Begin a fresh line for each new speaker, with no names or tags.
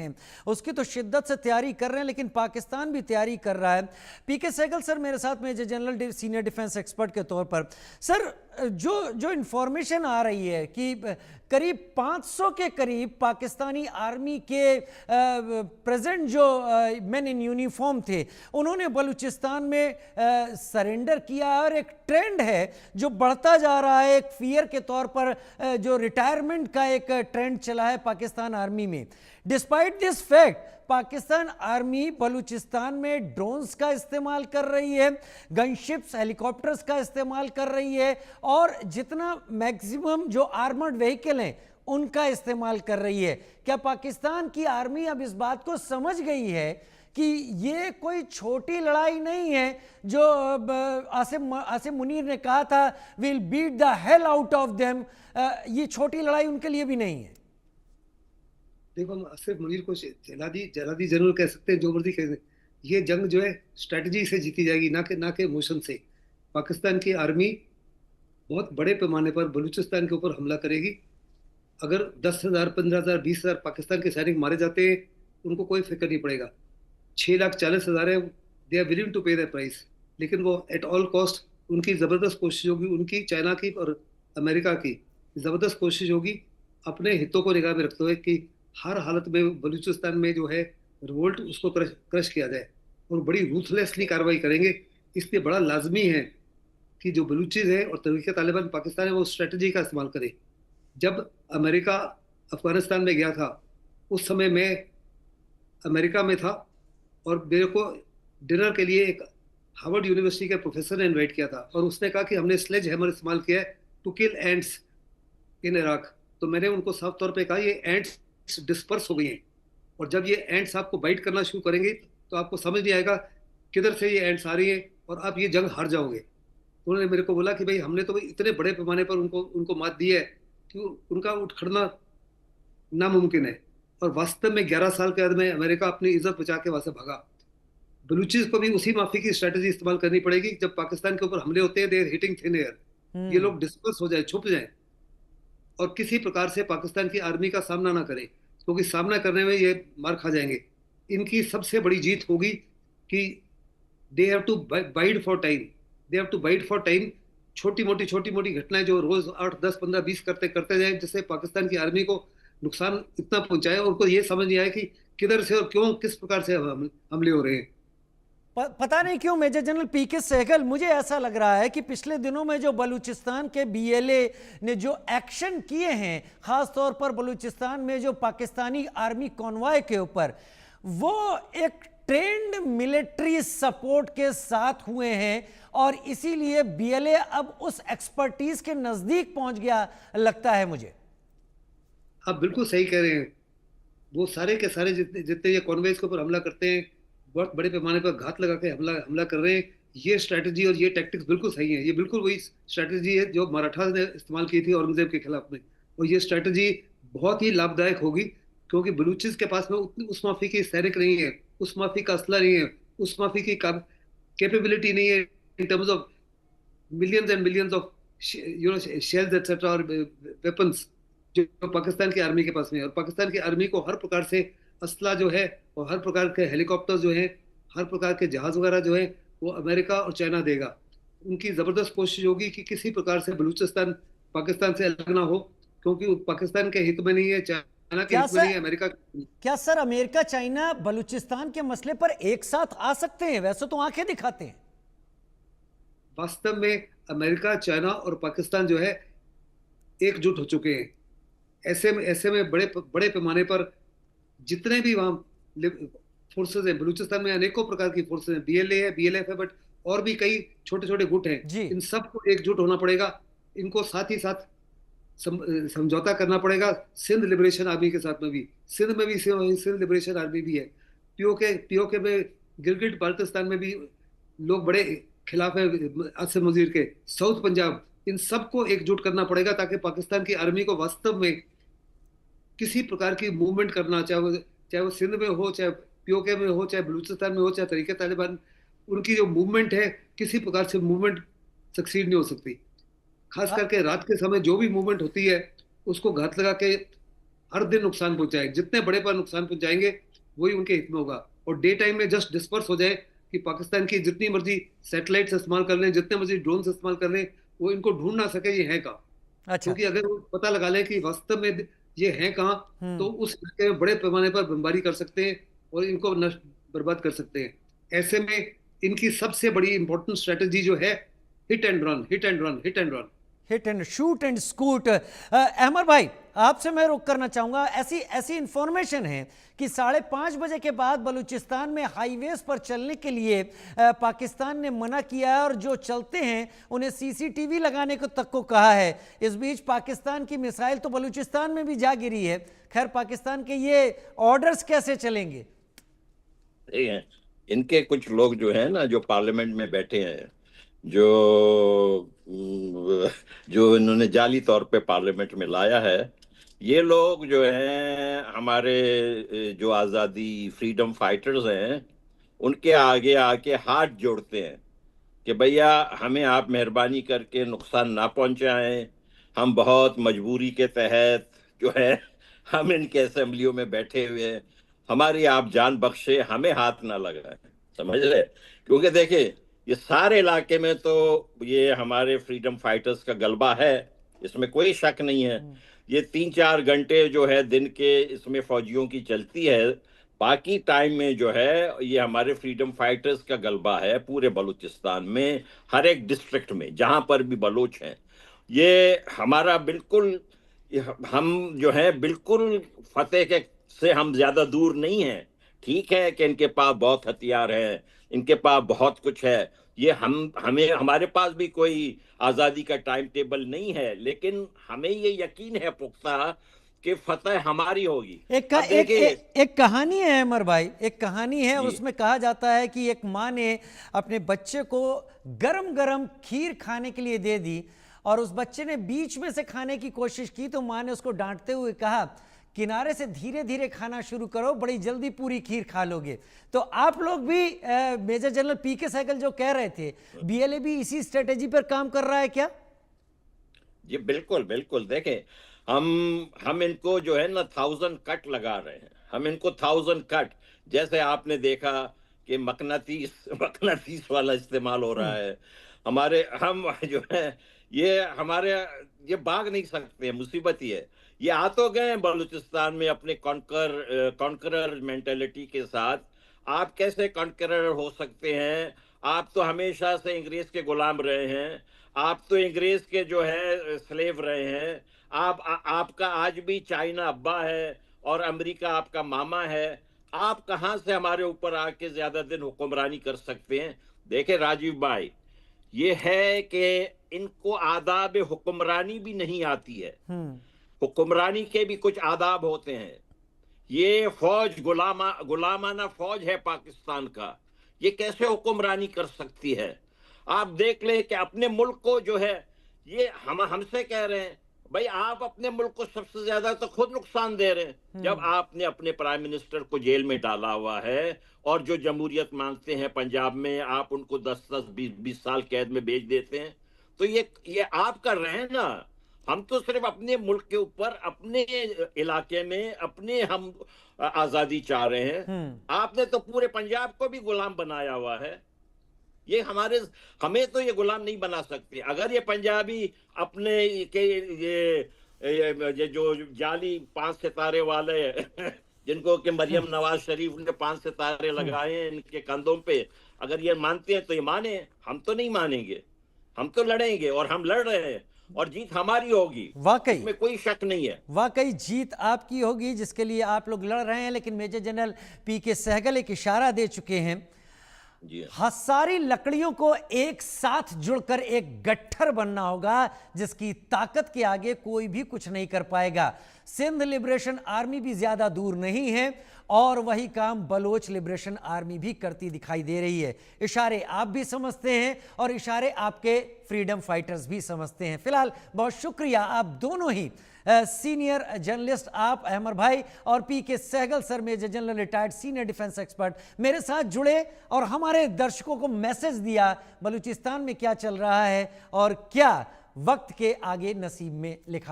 हैं उसकी तो शिद्दत से तैयारी कर रहे हैं, लेकिन पाकिस्तान भी तैयारी कर रहा है। पीके सहगल सर मेरे साथ major general senior defence expert के तौर पर। सर, जो जो इंफॉर्मेशन आ रही है कि करीब 500 के करीब पाकिस्तानी आर्मी के प्रेजेंट जो मैन इन यूनिफॉर्म थे उन्होंने बलूचिस्तान में सरेंडर किया है, और एक ट्रेंड है जो बढ़ता जा रहा है, एक फियर के तौर पर जो रिटायरमेंट का एक ट्रेंड चला है पाकिस्तान आर्मी में। Despite this fact Pakistan army Balochistan में ड्रोन्स का इस्तेमाल कर रही है, गनशिप्स हेलीकॉप्टर्स का इस्तेमाल कर रही है, और जितना मैक्सिमम जो आर्मर्ड व्हीकल हैं उनका इस्तेमाल कर रही है। क्या पाकिस्तान की आर्मी अब इस बात को समझ गई है कि ये कोई छोटी लड़ाई नहीं है, जो आसिम मुनीर ने कहा था will beat the hell out of them, ये छोटी लड़ाई उनके लिए भी नहीं है?
देखो, हम आसिफ मुनीर को जलादी जरूर कह सकते हैं, जो मर्जी कह सकते हैं, ये जंग जो है स्ट्रेटजी से जीती जाएगी, ना के इमोशन से। पाकिस्तान की आर्मी बहुत बड़े पैमाने पर बलूचिस्तान के ऊपर हमला करेगी। अगर 10,000, 15,000, 20,000 पाकिस्तान के सैनिक मारे जाते हैं, उनको कोई फिक्र नहीं पड़ेगा। 6,40,000 है, दे आर विलिंग टू पे द प्राइस। लेकिन वो एट ऑल कॉस्ट, उनकी ज़बरदस्त कोशिश होगी, उनकी, चाइना की और अमेरिका की ज़बरदस्त कोशिश होगी अपने हितों को निगाह में रखते हुए कि हर हालत में बलूचिस्तान में जो है रिवोल्ट, उसको क्रश किया जाए, और बड़ी रूथलेसली कार्रवाई करेंगे। इसलिए बड़ा लाजमी है कि जो बलूचिज है और तहरीक तालिबान पाकिस्तान है वो स्ट्रेटजी का इस्तेमाल करे। जब अमेरिका अफगानिस्तान में गया था, उस समय मैं अमेरिका में था, और मेरे को डिनर के लिए एक हार्वर्ड यूनिवर्सिटी के प्रोफेसर ने इनवाइट किया था, और उसने कहा कि हमने स्लेज हैमर इस्तेमाल किया है to kill ants in Iraq. तो मैंने उनको साफ तौर पे कहा ये एंट्स डिस्पर्स हो गई हैं, और जब ये एंट्स आपको बाइट करना शुरू करेंगे तो आपको समझ नहीं आएगा किधर से ये एंट्स आ रही हैं, और आप ये जंग हार जाओगे। तो उन्होंने मेरे को बोला कि भाई हमने तो इतने बड़े पैमाने पर उनको मात दी है कि उनका उठ खड़ना नामुमकिन है। और वास्तव में 11 साल के बाद में अमेरिका अपनी इज्जत बचा के वहां से भागा। बलूचिस को भी उसी माफी की स्ट्रेटजी इस्तेमाल करनी पड़ेगी। जब पाकिस्तान के ऊपर हमले होते हैं, देर हिटिंग थिन एयर, ये लोग डिस्पर्स हो जाए, छुप जाए, और किसी प्रकार से पाकिस्तान की आर्मी का सामना ना करें, क्योंकि सामना करने में ये मार खा जाएंगे। इनकी सबसे बड़ी जीत होगी कि they have to bide for time, they have to bide for time. छोटी मोटी घटनाएं जो रोज 8, 10, 15, 20 करते जाए, जिससे पाकिस्तान की आर्मी को नुकसान इतना पहुंचाए, और उनको ये समझ नहीं आया कि किधर से और क्यों, किस प्रकार से हमले हो रहे हैं।
पता नहीं क्यों मेजर जनरल पीके सहगल, मुझे ऐसा लग रहा है कि पिछले दिनों में जो बलूचिस्तान के बीएलए ने जो एक्शन किए हैं, खास तौर पर बलूचिस्तान में जो पाकिस्तानी आर्मी कॉन्वॉय के ऊपर, वो एक ट्रेंड मिलिट्री सपोर्ट के साथ हुए हैं, और इसीलिए बीएलए अब उस एक्सपर्टीज के नजदीक पहुंच गया लगता है मुझे।
आप बिल्कुल सही कह रहे हैं। वो सारे के सारे जितने ये कॉन्वेज के ऊपर हमला करते हैं, बहुत बड़े पैमाने पर घात लगा के हमला कर रहे हैं। ये स्ट्रैटेजी और ये टैक्टिक्स बिल्कुल सही है। ये बिल्कुल वही स्ट्रैटेजी है जो मराठा ने इस्तेमाल की थी औरंगजेब के खिलाफ में, और ये स्ट्रैटेजी बहुत ही लाभदायक होगी, क्योंकि बलूचिस के पास में उतनी उस माफी की सैनिक नहीं है, उस माफी का असला नहीं है, उस माफी की कैपेबिलिटी नहीं है in terms of millions and millions of shells etcetera और वेपन्स, जो पाकिस्तान की आर्मी के पास में है। और पाकिस्तान की आर्मी को हर प्रकार से असला जो है, और हर प्रकार के हेलीकॉप्टर जो है, हर प्रकार के जहाज वगैरह जो है, वो अमेरिका और चाइना देगा। उनकी जबरदस्त कोशिश होगी कि किसी प्रकार से बलूचिस्तान पाकिस्तान से अलग ना हो, क्योंकि पाकिस्तान के हित में नहीं है, चाइना के हित में नहीं है, अमेरिका।
क्या सर अमेरिका चाइना बलूचिस्तान के मसले पर एक साथ आ सकते हैं? वैसे तो आंखें दिखाते हैं।
वास्तव में अमेरिका, चाइना और पाकिस्तान जो है एकजुट हो चुके हैं। ऐसे में बड़े बड़े पैमाने पर जितने भी वहां फोर्सेस हैं, बलूचिस्तान में अनेकों प्रकार की फोर्सेस हैं, बीएलए है, बीएलएफ है, बट और भी कई छोटे छोटे गुट हैं। इन सबको एकजुट होना पड़ेगा। इनको साथ ही साथ समझौता करना पड़ेगा सिंध लिबरेशन आर्मी के साथ में भी। सिंध लिबरेशन आर्मी भी है। पीओके में गिलगिट बाल्टिस्तान में भी लोग बड़े खिलाफ है आसिम मुनीर के। साउथ पंजाब, इन सबको एकजुट करना पड़ेगा, ताकि पाकिस्तान की आर्मी को वास्तव में किसी प्रकार की मूवमेंट करना, चाहे वो सिंध में हो, चाहे पीओके में हो, चाहे बलूचिस्तान में हो, चाहे तरीके तालिबान, उनकी जो मूवमेंट है, किसी प्रकार से मूवमेंट सक्सीड नहीं हो सकती। खास करके रात के समय जो भी मूवमेंट होती है, उसको घात लगा के हर दिन नुकसान पहुंचाए, जितने बड़े पर नुकसान पहुंचाएंगे वही उनके हित में होगा। और डे टाइम में जस्ट डिस्पर्स हो जाए कि पाकिस्तान की जितनी मर्जी सैटेलाइट इस्तेमाल कर लें, जितने मर्जी ड्रोन इस्तेमाल कर लें, वो इनको ढूंढ ना सके ये है कहाँ।
अच्छा।
क्योंकि अगर वो पता लगा लें कि वास्तव में ये है कहाँ, तो
हम्म।
उस इलाके में बड़े पैमाने पर बमबारी कर सकते हैं और इनको नष्ट बर्बाद कर सकते हैं। ऐसे में इनकी सबसे बड़ी इंपॉर्टेंट स्ट्रेटेजी जो है, hit and run, hit and run, hit and run.
Hit and shoot and scoot. Ahmed भाई, आपसे मैं रुक करना चाहूंगा। ऐसी ऐसी इंफॉर्मेशन है कि 5:30 बजे के बाद बलूचिस्तान में हाईवेज पर चलने के लिए पाकिस्तान ने मना किया है और जो चलते हैं उन्हें सीसीटीवी लगाने को तक को कहा है। इस बीच पाकिस्तान की मिसाइल तो बलूचिस्तान में भी जा गिरी है। खैर, पाकिस्तान के ये ऑर्डर्स कैसे चलेंगे?
इनके कुछ लोग जो है ना, जो पार्लियामेंट में बैठे हैं, जो जो इन्होंने जाली तौर पे पार्लियामेंट में लाया है, ये लोग जो हैं हमारे जो आज़ादी फ्रीडम फाइटर्स हैं, उनके आगे आके हाथ जोड़ते हैं कि भैया हमें आप मेहरबानी करके नुकसान ना पहुंचाएं। हम बहुत मजबूरी के तहत जो है हम इनके असेंबलियों में बैठे हुए हैं, हमारी आप जान बख्शे, हमें हाथ ना लगाएं। समझ रहे? क्योंकि देखिए, ये सारे इलाके में तो ये हमारे फ्रीडम फाइटर्स का गलबा है, इसमें कोई शक नहीं है। ये 3-4 घंटे जो है दिन के इसमें फौजियों की चलती है, बाकी टाइम में जो है ये हमारे फ्रीडम फाइटर्स का गलबा है पूरे बलूचिस्तान में, हर एक डिस्ट्रिक्ट में जहां पर भी बलोच हैं। ये हमारा बिल्कुल, हम जो है बिल्कुल फतेह के से हम ज्यादा दूर नहीं हैं। ठीक है कि इनके पास बहुत हथियार हैं, इनके पास बहुत कुछ है, ये हमें हमारे पास भी कोई आजादी का टाइम टेबल नहीं है, लेकिन हमें ये यकीन है पुख्ता कि फतह हमारी होगी।
एक कहानी है अमर भाई, एक कहानी है।
जी।
उसमें कहा जाता है कि एक माँ ने अपने बच्चे को गरम गरम खीर खाने के लिए दे दी और उस बच्चे ने बीच में से खाने की कोशिश की तो माँ ने उसको डांटते हुए कहा, किनारे से धीरे धीरे खाना शुरू करो, बड़ी जल्दी पूरी खीर खा लोगे। तो आप लोग भी मेजर जनरल पीके सहगल जो कह रहे थे, बीएलए भी इसी स्ट्रेटेजी पर काम कर रहा है क्या?
जी बिल्कुल बिल्कुल। देखें, हम इनको जो है ना 1000 कट लगा रहे हैं, हम इनको 1000 कट, जैसे आपने देखा कि मकनातीस वाला इस्तेमाल हो रहा है हमारे, हम जो है ये भाग नहीं सकते, मुसीबत ही है। ये आ तो गए बलूचिस्तान में अपने कॉन्करर मेंटेलिटी के साथ। आप कैसे कॉन्करर हो सकते हैं? आप तो हमेशा से अंग्रेज के गुलाम रहे हैं, आप तो अंग्रेज के जो है स्लेव रहे हैं। आपका आज भी चाइना अब्बा है और अमेरिका आपका मामा है। आप कहां से हमारे ऊपर आके ज्यादा दिन हुक्मरानी कर सकते हैं? देखे राजीव भाई, ये है कि इनको आदाब हुक्मरानी भी नहीं आती है। हुक्मरानी के भी कुछ आदाब होते हैं। ये फौज गुलामाना फौज है पाकिस्तान का, ये कैसे हुक्मरानी कर सकती है? आप देख ले कि अपने मुल्क को जो है, ये हमसे कह रहे हैं भाई आप अपने मुल्क को सबसे ज्यादा तो खुद नुकसान दे रहे हैं, जब आपने अपने प्राइम मिनिस्टर को जेल में डाला हुआ है और जो जमहूरियत मांगते हैं पंजाब में, आप उनको 10-10, 20-20 साल कैद में भेज देते हैं। तो ये आप कर रहे हैं ना। हम तो सिर्फ अपने मुल्क के ऊपर, अपने इलाके में अपने हम आजादी चाह रहे हैं। आपने तो पूरे पंजाब को भी गुलाम बनाया हुआ है। ये हमें तो ये गुलाम नहीं बना सकते। अगर ये पंजाबी अपने के ये जो जाली 5 सितारे वाले जिनको कि मरियम नवाज शरीफ ने 5 सितारे लगाए हैं इनके कंधों पे, अगर ये मानते हैं तो ये माने, हम तो नहीं मानेंगे। हम तो लड़ेंगे और हम लड़ रहे हैं और जीत हमारी होगी,
वाकई
इसमें कोई शक नहीं है।
वाकई जीत आपकी होगी जिसके लिए आप लोग लड़ रहे हैं। लेकिन मेजर जनरल पीके सहगल एक इशारा दे चुके हैं, सारी लकड़ियों को एक साथ जुड़कर एक गट्ठर बनना होगा जिसकी ताकत के आगे कोई भी कुछ नहीं कर पाएगा। सिंध लिबरेशन आर्मी भी ज्यादा दूर नहीं है और वही काम बलोच लिबरेशन आर्मी भी करती दिखाई दे रही है। इशारे आप भी समझते हैं और इशारे आपके फ्रीडम फाइटर्स भी समझते हैं। फिलहाल बहुत शुक्रिया आप दोनों ही सीनियर जर्नलिस्ट, आप अहमद भाई और PK Sehgal sir, major general retired senior defence expert, मेरे साथ जुड़े और हमारे दर्शकों को मैसेज दिया बलूचिस्तान में क्या चल रहा है और क्या वक्त के आगे नसीब में लिखा हुआ